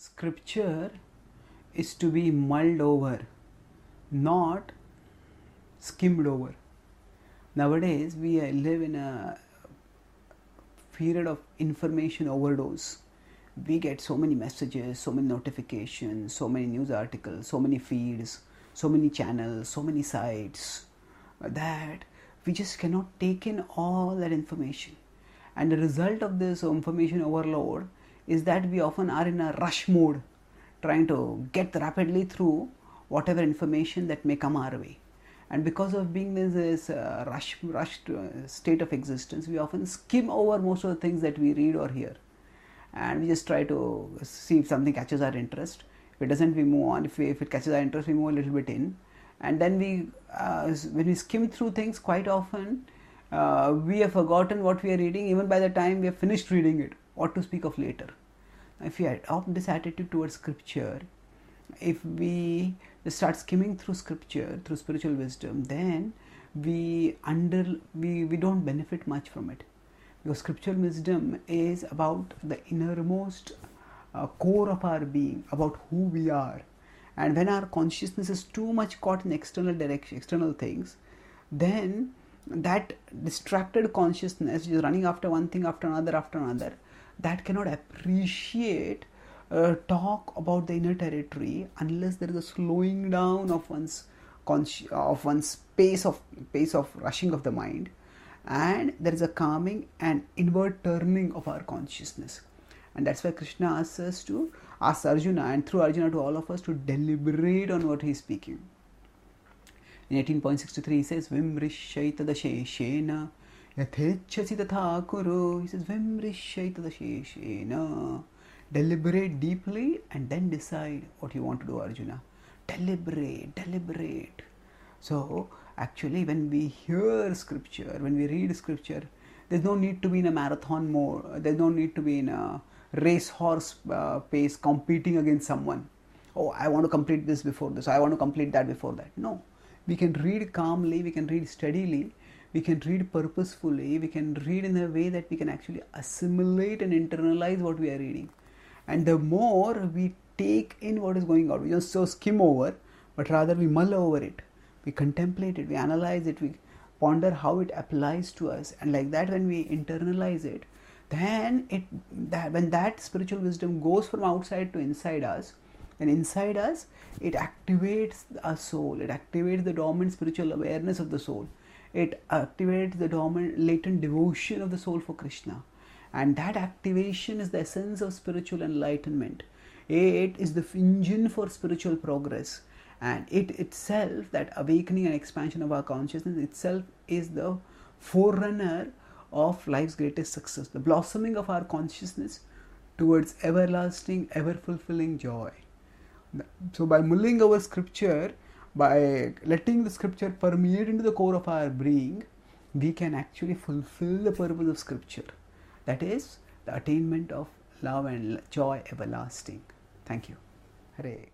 Scripture is to be mulled over, not skimmed over. Nowadays, we live in a period of information overdose. We get so many messages, so many notifications, so many news articles, so many feeds, so many channels, so many sites that we just cannot take in all that information. And the result of this information overload is that we often are in a rush mode, trying to get rapidly through whatever information that may come our way. And because of being in this rushed state of existence, we often skim over most of the things that we read or hear. And we just try to see if something catches our interest. If it doesn't, we move on. If it catches our interest, we move a little bit in. And then when we skim through things, quite often we have forgotten what we are reading even by the time we have finished reading it, what to speak of later. If we adopt this attitude towards scripture, if we start skimming through scripture, through spiritual wisdom, then we don't benefit much from it. Because scriptural wisdom is about the innermost core of our being, about who we are. And when our consciousness is too much caught in external direction, external things, then that distracted consciousness is running after one thing after another, that cannot appreciate talk about the inner territory unless there is a slowing down of one's pace of rushing of the mind, and there is a calming and inward turning of our consciousness. And that's why Krishna asks Arjuna, and through Arjuna to all of us, to deliberate on what he is speaking. In 18.63 he says, Vimrishaitadasheshena yathechasi tatha kuru. He says, Vimrishaitadasheshena. Deliberate deeply and then decide what you want to do, Arjuna. Deliberate. So, actually, when we hear scripture, when we read scripture, there's no need to be in a marathon mode. There's no need to be in a racehorse pace competing against someone. Oh, I want to complete this before this. I want to complete that before that. No. We can read calmly, we can read steadily, we can read purposefully, we can read in a way that we can actually assimilate and internalize what we are reading. And the more we take in what is going on, we just so skim over, but rather we mull over it, we contemplate it, we analyze it, we ponder how it applies to us. And like that, when we internalize it, then when that spiritual wisdom goes from outside to inside us, and inside us, it activates our soul, it activates the dormant spiritual awareness of the soul, it activates the dormant latent devotion of the soul for Krishna. And that activation is the essence of spiritual enlightenment. It is the engine for spiritual progress. And it itself, that awakening and expansion of our consciousness itself, is the forerunner of life's greatest success, the blossoming of our consciousness towards everlasting, ever-fulfilling joy. So by mulling over scripture, by letting the scripture permeate into the core of our being, we can actually fulfill the purpose of scripture. That is the attainment of love and joy everlasting. Thank you. Hare.